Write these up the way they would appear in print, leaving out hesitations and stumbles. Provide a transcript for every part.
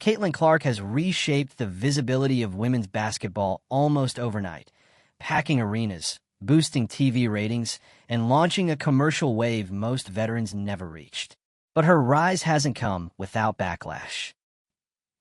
Caitlin Clark has reshaped the visibility of women's basketball almost overnight, packing arenas, boosting TV ratings, and launching a commercial wave most veterans never reached. But her rise hasn't come without backlash.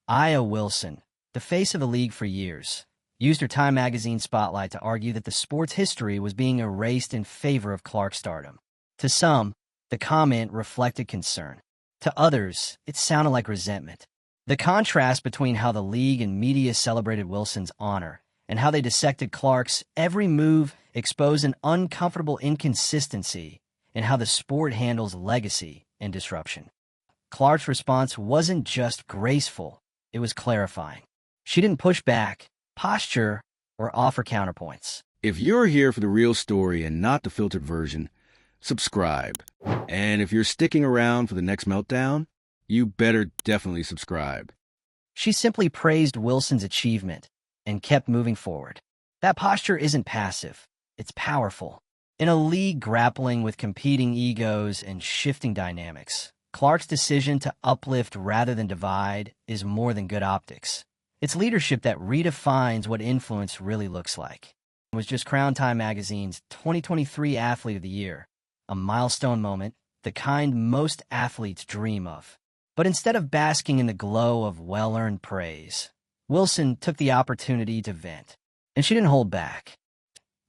Aya Wilson, the face of the league for years, used her Time magazine spotlight to argue that the sport's history was being erased in favor of Clark's stardom. To some, the comment reflected concern. To others, it sounded like resentment. The contrast between how the league and media celebrated Wilson's honor and how they dissected Clark's every move exposed an uncomfortable inconsistency in how the sport handles legacy and disruption. Clark's response wasn't just graceful, it was clarifying. She didn't push back, posture, or offer counterpoints. If you're here for the real story and not the filtered version, subscribe. And if you're sticking around for the next meltdown, you better definitely subscribe. She simply praised Wilson's achievement and kept moving forward. That posture isn't passive, it's powerful. In a league grappling with competing egos and shifting dynamics, Clark's decision to uplift rather than divide is more than good optics. It's leadership that redefines what influence really looks like. It was just crowned Time magazine's 2023 Athlete of the Year, a milestone moment, the kind most athletes dream of. But instead of basking in the glow of well-earned praise, Wilson took the opportunity to vent, and she didn't hold back.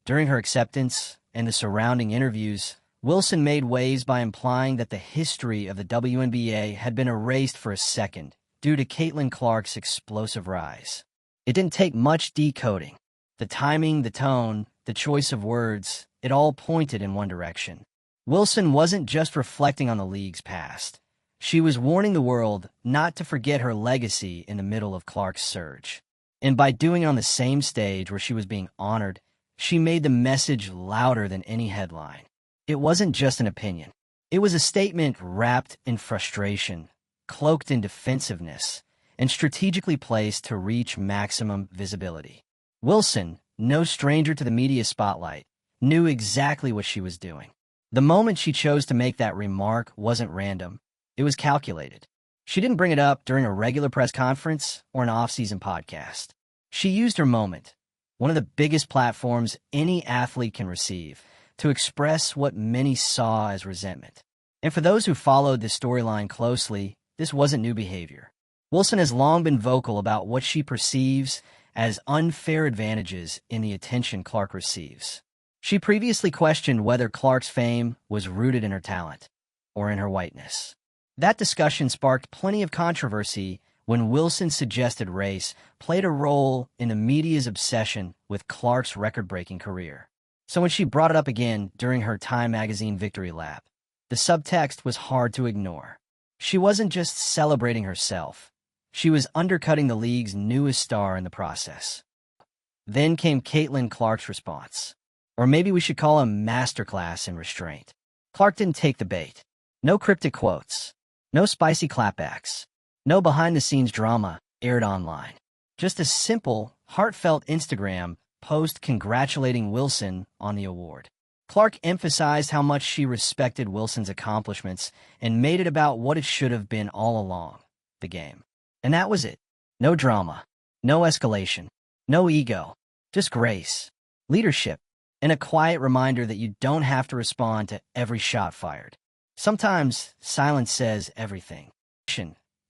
During her acceptance and the surrounding interviews, Wilson made waves by implying that the history of the WNBA had been erased for a second due to Caitlin Clark's explosive rise. It didn't take much decoding. The timing, the tone, the choice of words, it all pointed in one direction. Wilson wasn't just reflecting on the league's past. She was warning the world not to forget her legacy in the middle of Clark's surge. And by doing it on the same stage where she was being honored, she made the message louder than any headline. It wasn't just an opinion. It was a statement wrapped in frustration, cloaked in defensiveness, and strategically placed to reach maximum visibility. Wilson, no stranger to the media spotlight, knew exactly what she was doing. The moment she chose to make that remark wasn't random. It was calculated. She didn't bring it up during a regular press conference or an off-season podcast. She used her moment, one of the biggest platforms any athlete can receive, to express what many saw as resentment. And for those who followed this storyline closely, this wasn't new behavior. Wilson has long been vocal about what she perceives as unfair advantages in the attention Clark receives. She previously questioned whether Clark's fame was rooted in her talent or in her whiteness. That discussion sparked plenty of controversy when Wilson suggested race played a role in the media's obsession with Clark's record-breaking career. So when she brought it up again during her Time magazine victory lap, the subtext was hard to ignore. She wasn't just celebrating herself. She was undercutting the league's newest star in the process. Then came Caitlin Clark's response. Or maybe we should call a masterclass in restraint. Clark didn't take the bait. No cryptic quotes. No spicy clapbacks. No behind-the-scenes drama aired online. Just a simple, heartfelt Instagram post congratulating Wilson on the award. Clark emphasized how much she respected Wilson's accomplishments and made it about what it should have been all along, the game. And that was it. No drama. No escalation. No ego. Just grace. Leadership. And a quiet reminder that you don't have to respond to every shot fired. Sometimes silence says everything.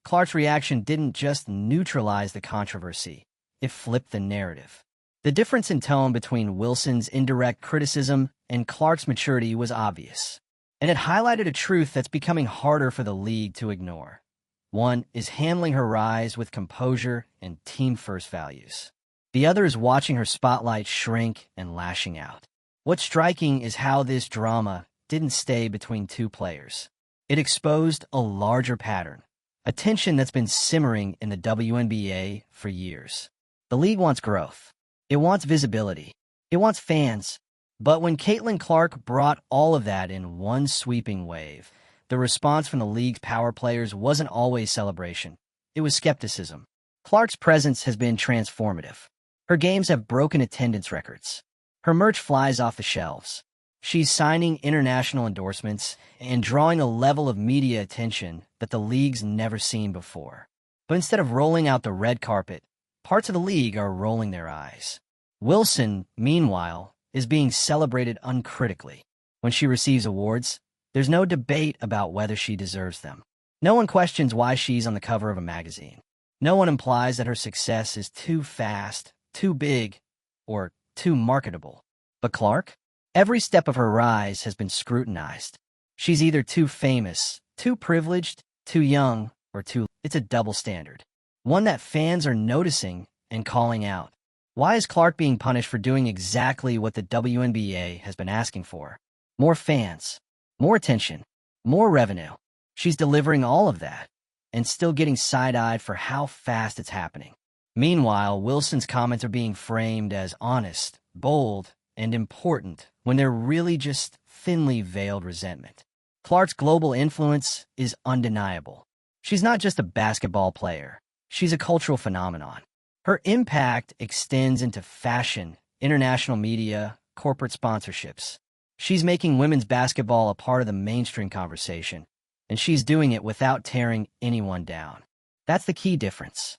Clark's reaction didn't just neutralize the controversy, it flipped the narrative. The difference in tone between Wilson's indirect criticism and Clark's maturity was obvious, and it highlighted a truth that's becoming harder for the league to ignore. One is handling her rise with composure and team-first values. The other is watching her spotlight shrink and lashing out. What's striking is how this drama didn't stay between two players. It exposed a larger pattern, a tension that's been simmering in the WNBA for years. The league wants growth. It wants visibility. It wants fans. But when Caitlin Clark brought all of that in one sweeping wave, the response from the league's power players wasn't always celebration. It was skepticism. Clark's presence has been transformative. Her games have broken attendance records. Her merch flies off the shelves. She's signing international endorsements and drawing a level of media attention that the league's never seen before. But instead of rolling out the red carpet, parts of the league are rolling their eyes. Wilson, meanwhile, is being celebrated uncritically. When she receives awards, there's no debate about whether she deserves them. No one questions why she's on the cover of a magazine. No one implies that her success is too fast, too big, or too marketable. But Clark? Every step of her rise has been scrutinized. She's either too famous, too privileged, too young, or too... It's a double standard. One that fans are noticing and calling out. Why is Clark being punished for doing exactly what the WNBA has been asking for? More fans, more attention, more revenue. She's delivering all of that, and still getting side-eyed for how fast it's happening. Meanwhile, Wilson's comments are being framed as honest, bold, and important when they're really just thinly veiled resentment. Clark's global influence is undeniable. She's not just a basketball player. She's a cultural phenomenon. Her impact extends into fashion, international media, corporate sponsorships. She's making women's basketball a part of the mainstream conversation, and she's doing it without tearing anyone down. That's the key difference.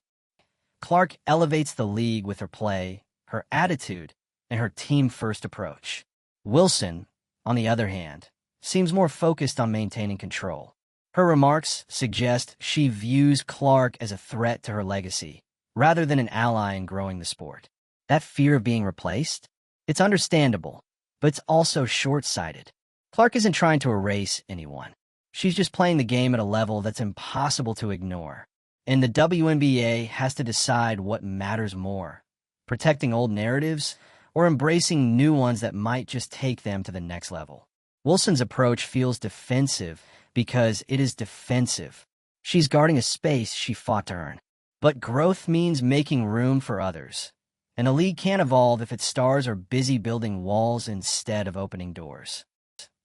Clark elevates the league with her play, her attitude, and her team-first approach. Wilson, on the other hand, seems more focused on maintaining control. Her remarks suggest she views Clark as a threat to her legacy, rather than an ally in growing the sport. That fear of being replaced? It's understandable, but it's also short-sighted. Clark isn't trying to erase anyone. She's just playing the game at a level that's impossible to ignore. And the WNBA has to decide what matters more, protecting old narratives or embracing new ones that might just take them to the next level. Wilson's approach feels defensive because it is defensive. She's guarding a space she fought to earn. But growth means making room for others. And a league can't evolve if its stars are busy building walls instead of opening doors.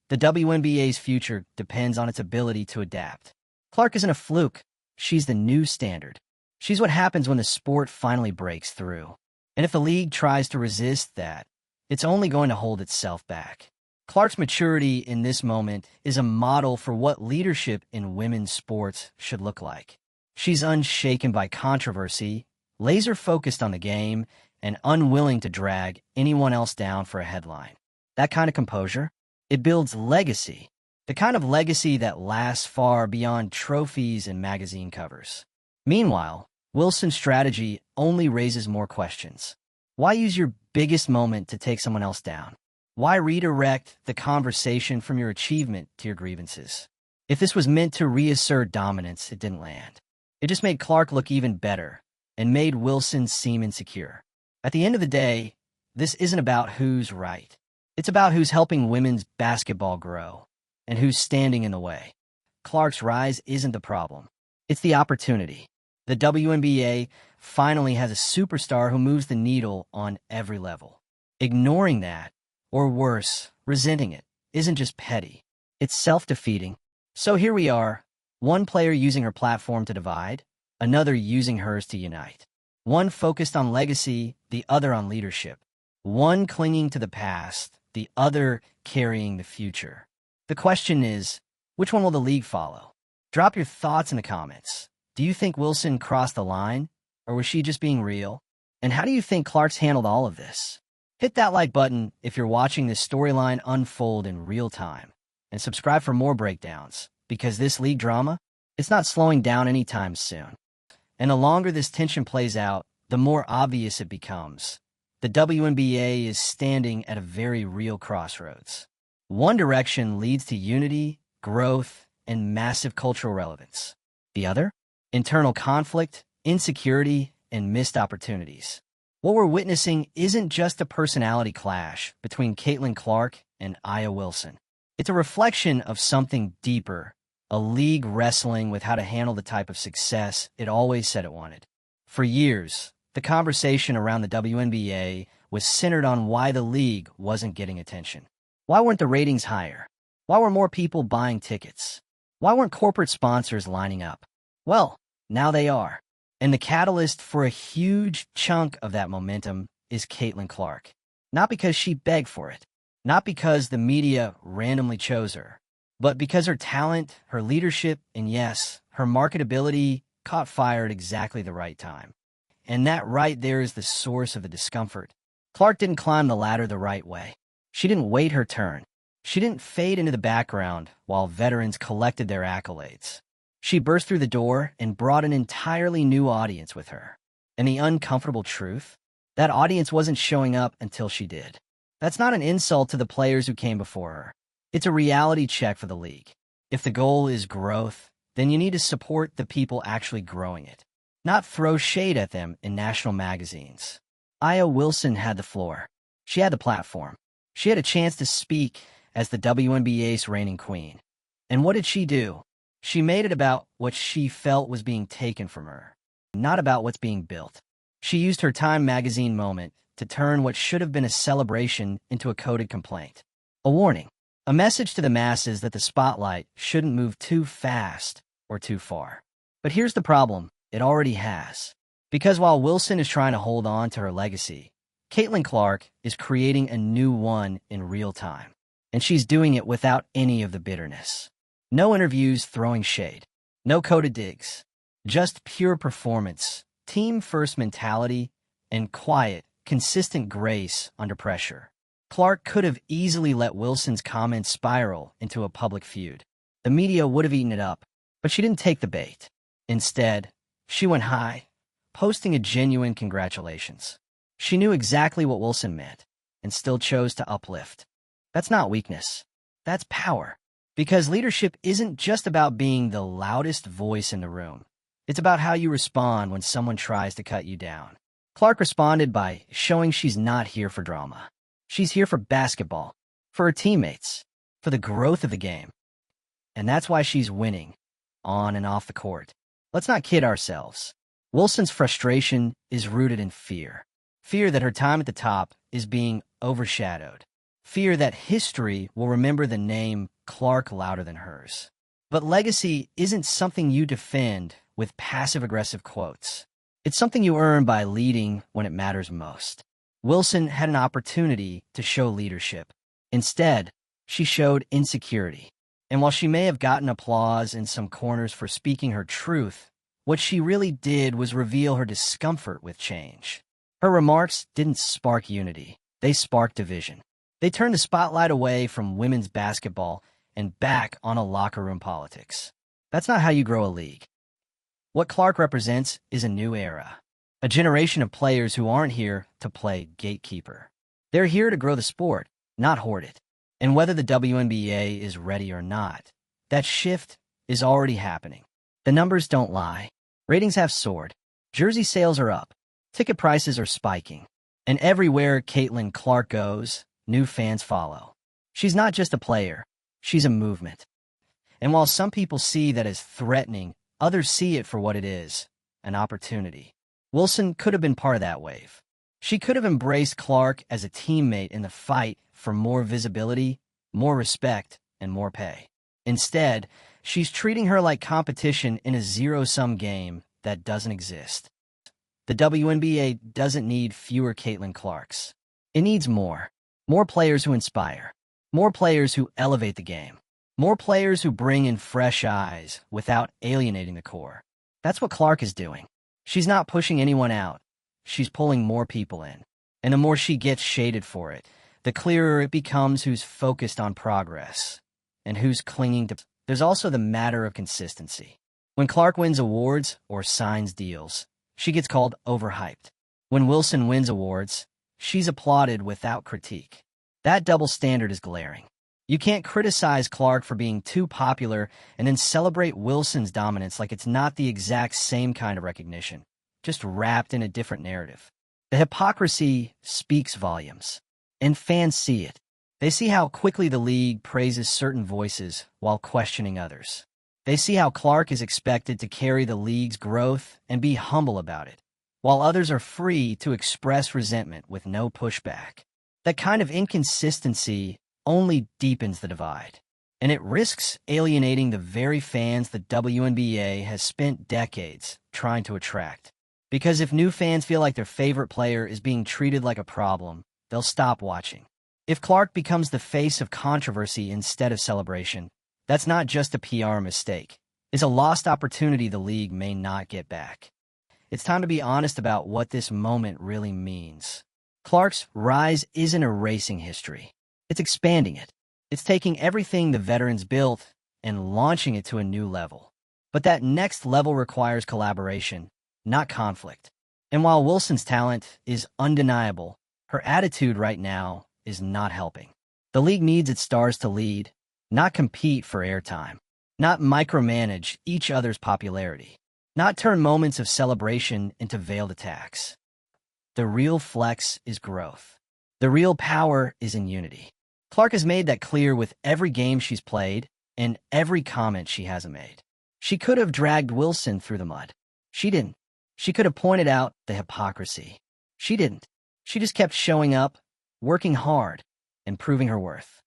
The WNBA's future depends on its ability to adapt. Clark isn't a fluke. She's the new standard. She's what happens when the sport finally breaks through. And if the league tries to resist that, it's only going to hold itself back. Clark's maturity in this moment is a model for what leadership in women's sports should look like. She's unshaken by controversy, laser-focused on the game, and unwilling to drag anyone else down for a headline. That kind of composure, it builds legacy, the kind of legacy that lasts far beyond trophies and magazine covers. Meanwhile, Wilson's strategy only raises more questions. Why use your biggest moment to take someone else down? Why redirect the conversation from your achievement to your grievances? If this was meant to reassert dominance, it didn't land. It just made Clark look even better and made Wilson seem insecure. At the end of the day, this isn't about who's right. It's about who's helping women's basketball grow and who's standing in the way. Clark's rise isn't the problem. It's the opportunity. The WNBA finally has a superstar who moves the needle on every level. Ignoring that, or worse, resenting it, isn't just petty. It's self-defeating. So here we are, one player using her platform to divide, another using hers to unite. One focused on legacy, the other on leadership. One clinging to the past, the other carrying the future. The question is, which one will the league follow? Drop your thoughts in the comments. Do you think Wilson crossed the line, or was she just being real? And how do you think Clark's handled all of this? Hit that like button if you're watching this storyline unfold in real time, and subscribe for more breakdowns, because this league drama, it's not slowing down anytime soon. And the longer this tension plays out, the more obvious it becomes. The WNBA is standing at a very real crossroads. One direction leads to unity, growth, and massive cultural relevance. The other? Internal conflict, insecurity, and missed opportunities. What we're witnessing isn't just a personality clash between Caitlin Clark and Aya Wilson. It's a reflection of something deeper, a league wrestling with how to handle the type of success it always said it wanted. For years, the conversation around the WNBA was centered on why the league wasn't getting attention. Why weren't the ratings higher? Why were more people buying tickets? Why weren't corporate sponsors lining up? Well, now they are. And the catalyst for a huge chunk of that momentum is Caitlin Clark. Not because she begged for it, not because the media randomly chose her, but because her talent, her leadership, and yes, her marketability caught fire at exactly the right time. And that right there is the source of the discomfort. Clark didn't climb the ladder the right way. She didn't wait her turn. She didn't fade into the background while veterans collected their accolades. She burst through the door and brought an entirely new audience with her. And the uncomfortable truth? That audience wasn't showing up until she did. That's not an insult to the players who came before her. It's a reality check for the league. If the goal is growth, then you need to support the people actually growing it, not throw shade at them in national magazines. Aya Wilson had the floor. She had the platform. She had a chance to speak as the WNBA's reigning queen. And what did she do? She made it about what she felt was being taken from her, not about what's being built. She used her Time magazine moment to turn what should have been a celebration into a coded complaint. A warning. A message to the masses that the spotlight shouldn't move too fast or too far. But here's the problem. It already has. Because while Wilson is trying to hold on to her legacy, Caitlin Clark is creating a new one in real time. And she's doing it without any of the bitterness. No interviews throwing shade. No coded digs. Just pure performance, team-first mentality, and quiet, consistent grace under pressure. Clark could have easily let Wilson's comments spiral into a public feud. The media would have eaten it up, but she didn't take the bait. Instead, she went high, posting a genuine congratulations. She knew exactly what Wilson meant, and still chose to uplift. That's not weakness. That's power. Because leadership isn't just about being the loudest voice in the room. It's about how you respond when someone tries to cut you down. Clark responded by showing she's not here for drama. She's here for basketball, for her teammates, for the growth of the game. And that's why she's winning, on and off the court. Let's not kid ourselves. Wilson's frustration is rooted in fear. Fear that her time at the top is being overshadowed. Fear that history will remember the name Clark louder than hers. But legacy isn't something you defend with passive-aggressive quotes. It's something you earn by leading when it matters most. Wilson had an opportunity to show leadership. Instead, she showed insecurity. And while she may have gotten applause in some corners for speaking her truth, what she really did was reveal her discomfort with change. Her remarks didn't spark unity. They sparked division. They turned the spotlight away from women's basketball and back on a locker room politics. That's not how you grow a league. What Clark represents is a new era. A generation of players who aren't here to play gatekeeper. They're here to grow the sport, not hoard it. And whether the WNBA is ready or not, that shift is already happening. The numbers don't lie. Ratings have soared. Jersey sales are up. Ticket prices are spiking. And everywhere Caitlin Clark goes, new fans follow. She's not just a player. She's a movement. And while some people see that as threatening, others see it for what it is, an opportunity. Wilson could have been part of that wave. She could have embraced Clark as a teammate in the fight for more visibility, more respect, and more pay. Instead, she's treating her like competition in a zero-sum game that doesn't exist. The WNBA doesn't need fewer Caitlin Clarks. It needs more. More players who inspire. More players who elevate the game. More players who bring in fresh eyes without alienating the core. That's what Clark is doing. She's not pushing anyone out. She's pulling more people in. And the more she gets shaded for it, the clearer it becomes who's focused on progress and who's clinging to. There's also the matter of consistency. When Clark wins awards or signs deals, she gets called overhyped. When Wilson wins awards, she's applauded without critique. That double standard is glaring. You can't criticize Clark for being too popular and then celebrate Wilson's dominance like it's not the exact same kind of recognition, just wrapped in a different narrative. The hypocrisy speaks volumes, and fans see it. They see how quickly the league praises certain voices while questioning others. They see how Clark is expected to carry the league's growth and be humble about it, while others are free to express resentment with no pushback. That kind of inconsistency only deepens the divide, and it risks alienating the very fans the WNBA has spent decades trying to attract. Because if new fans feel like their favorite player is being treated like a problem, they'll stop watching. If Clark becomes the face of controversy instead of celebration, that's not just a PR mistake. is a lost opportunity the league may not get back. It's time to be honest about what this moment really means. Clark's rise isn't erasing history. It's expanding it. It's taking everything the veterans built and launching it to a new level. But that next level requires collaboration, not conflict. And while Wilson's talent is undeniable, her attitude right now is not helping. The league needs its stars to lead, not compete for airtime, not micromanage each other's popularity, not turn moments of celebration into veiled attacks. The real flex is growth. The real power is in unity. Clark has made that clear with every game she's played and every comment she hasn't made. She could have dragged Wilson through the mud. She didn't. She could have pointed out the hypocrisy. She didn't. She just kept showing up, working hard, and proving her worth.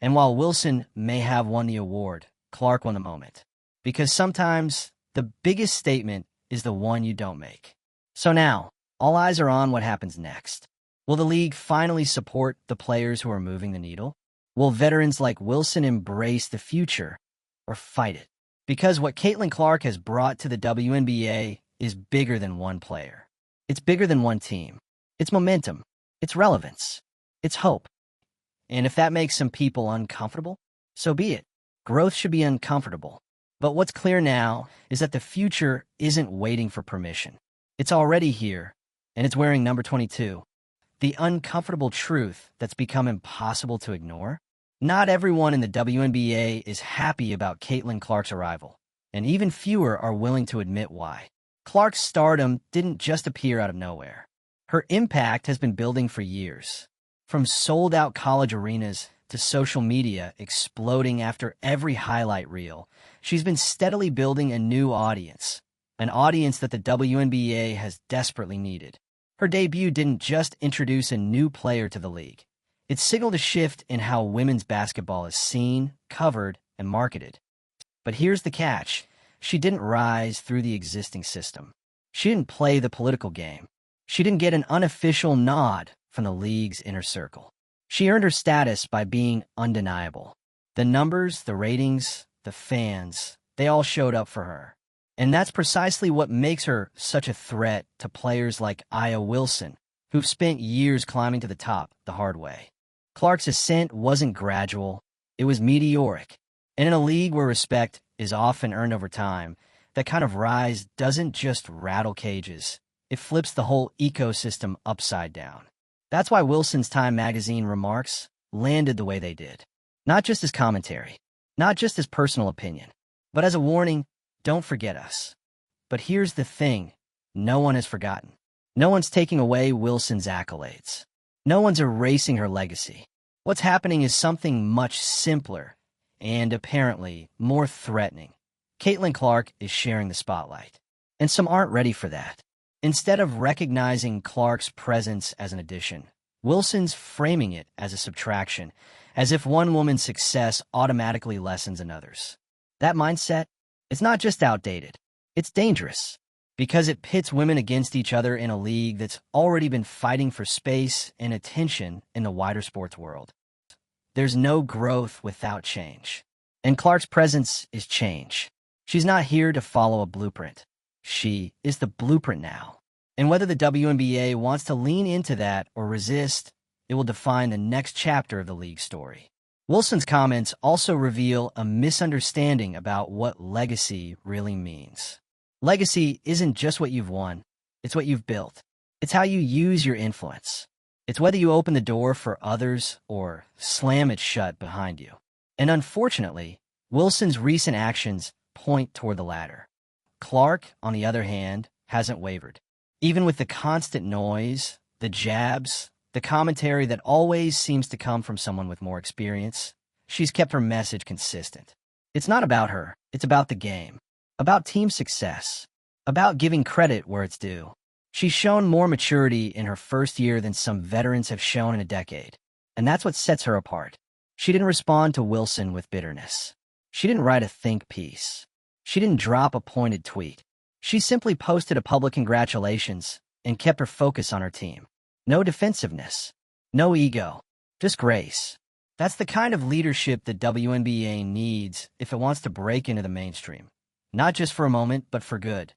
And while Wilson may have won the award, Clark won the moment. Because sometimes the biggest statement is the one you don't make. So now, all eyes are on what happens next. Will the league finally support the players who are moving the needle? Will veterans like Wilson embrace the future or fight it? Because what Caitlin Clark has brought to the WNBA is bigger than one player. It's bigger than one team. It's momentum. It's relevance. It's hope. And if that makes some people uncomfortable, so be it. Growth should be uncomfortable. But what's clear now is that the future isn't waiting for permission. It's already here, and it's wearing number 22. The uncomfortable truth that's become impossible to ignore. Not everyone in the WNBA is happy about Caitlin Clark's arrival, and even fewer are willing to admit why. Clark's stardom didn't just appear out of nowhere. Her impact has been building for years. From sold-out college arenas to social media exploding after every highlight reel, she's been steadily building a new audience, an audience that the WNBA has desperately needed. Her debut didn't just introduce a new player to the league. It signaled a shift in how women's basketball is seen, covered, and marketed. But here's the catch. She didn't rise through the existing system. She didn't play the political game. She didn't get an unofficial nod from the league's inner circle. She earned her status by being undeniable. The numbers, the ratings, the fans, they all showed up for her. And that's precisely what makes her such a threat to players like Aya Wilson, who've spent years climbing to the top the hard way. Clark's ascent wasn't gradual, it was meteoric. And in a league where respect is often earned over time, that kind of rise doesn't just rattle cages, it flips the whole ecosystem upside down. That's why Wilson's Time magazine remarks landed the way they did. Not just as commentary, not just as personal opinion, but as a warning, don't forget us. But here's the thing, no one has forgotten. No one's taking away Wilson's accolades. No one's erasing her legacy. What's happening is something much simpler and apparently more threatening. Caitlin Clark is sharing the spotlight, and some aren't ready for that. Instead of recognizing Clark's presence as an addition, Wilson's framing it as a subtraction, as if one woman's success automatically lessens another's. That mindset, it's not just outdated, it's dangerous, because it pits women against each other in a league that's already been fighting for space and attention in the wider sports world. There's no growth without change, and Clark's presence is change. She's not here to follow a blueprint. She is the blueprint now. And whether the WNBA wants to lean into that or resist, it will define the next chapter of the league's story. Wilson's comments also reveal a misunderstanding about what legacy really means. Legacy isn't just what you've won, it's what you've built. It's how you use your influence. It's whether you open the door for others or slam it shut behind you. And unfortunately, Wilson's recent actions point toward the latter. Clark, on the other hand, hasn't wavered. Even with the constant noise, the jabs, the commentary that always seems to come from someone with more experience, she's kept her message consistent. It's not about her, it's about the game, about team success, about giving credit where it's due. She's shown more maturity in her first year than some veterans have shown in a decade, and that's what sets her apart. She didn't respond to Wilson with bitterness. She didn't write a think piece. She didn't drop a pointed tweet. She simply posted a public congratulations and kept her focus on her team. No defensiveness, no ego, just grace. That's the kind of leadership the WNBA needs if it wants to break into the mainstream. not just for a moment, but for good.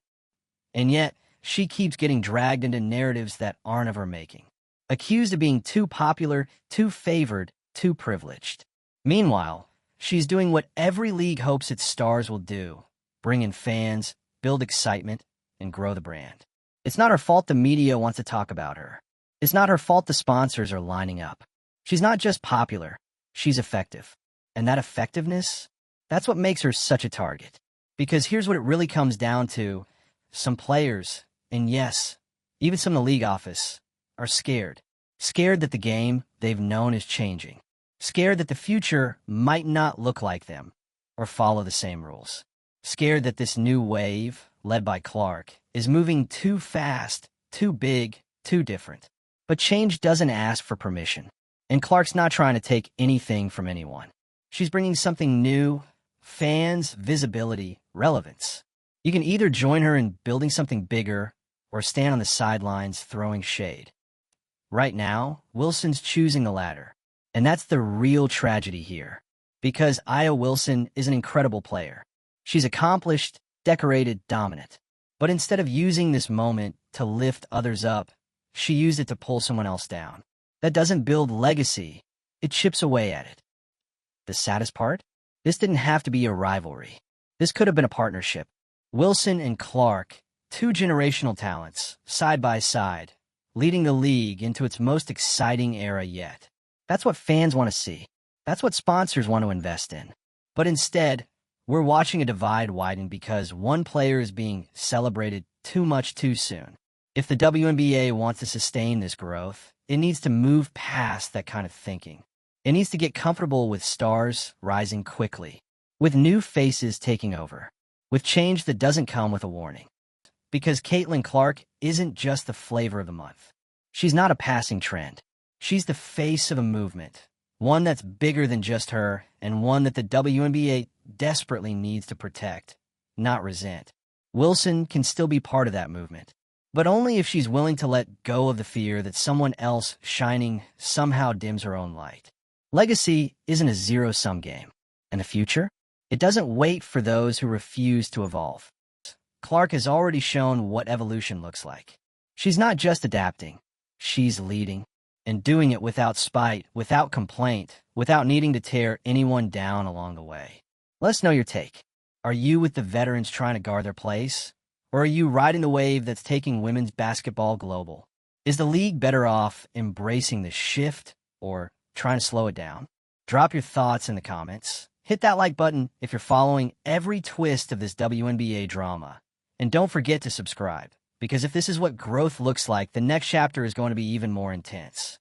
And yet, she keeps getting dragged into narratives that aren't of her making, accused of being too popular, too favored, too privileged. Meanwhile, she's doing what every league hopes its stars will do: bring in fans, build excitement, and grow the brand. It's not her fault the media wants to talk about her. It's not her fault the sponsors are lining up. She's not just popular, she's effective. And that effectiveness, that's what makes her such a target. Because here's what it really comes down to: some players, and yes, even some in the league office, are scared. Scared that the game they've known is changing. Scared that the future might not look like them or follow the same rules. Scared that this new wave, led by Clark, is moving too fast, too big, too different. But change doesn't ask for permission. And Clark's not trying to take anything from anyone. She's bringing something new: fans, visibility, relevance. You can either join her in building something bigger or stand on the sidelines throwing shade. Right now, Wilson's choosing the latter. And that's the real tragedy here. Because Aya Wilson is an incredible player. She's accomplished, decorated, dominant. But instead of using this moment to lift others up, she used it to pull someone else down. That doesn't build legacy. It chips away at it. The saddest part? This didn't have to be a rivalry. This could have been a partnership. Wilson and Clark, two generational talents, side by side, leading the league into its most exciting era yet. That's what fans want to see. That's what sponsors want to invest in. But instead, we're watching a divide widen because one player is being celebrated too much too soon. If the WNBA wants to sustain this growth, it needs to move past that kind of thinking. It needs to get comfortable with stars rising quickly, with new faces taking over, with change that doesn't come with a warning. Because Caitlin Clark isn't just the flavor of the month. She's not a passing trend. She's the face of a movement, one that's bigger than just her, and one that the WNBA desperately needs to protect, not resent. Wilson can still be part of that movement, but only if she's willing to let go of the fear that someone else shining somehow dims her own light. Legacy isn't a zero-sum game, and the future? It doesn't wait for those who refuse to evolve. Clark has already shown what evolution looks like. She's not just adapting, she's leading, and doing it without spite, without complaint, without needing to tear anyone down along the way. Let us know your take. Are you with the veterans trying to guard their place? Or are you riding the wave that's taking women's basketball global? Is the league better off embracing the shift or trying to slow it down? Drop your thoughts in the comments. Hit that like button if you're following every twist of this WNBA drama. And don't forget to subscribe, because if this is what growth looks like, the next chapter is going to be even more intense.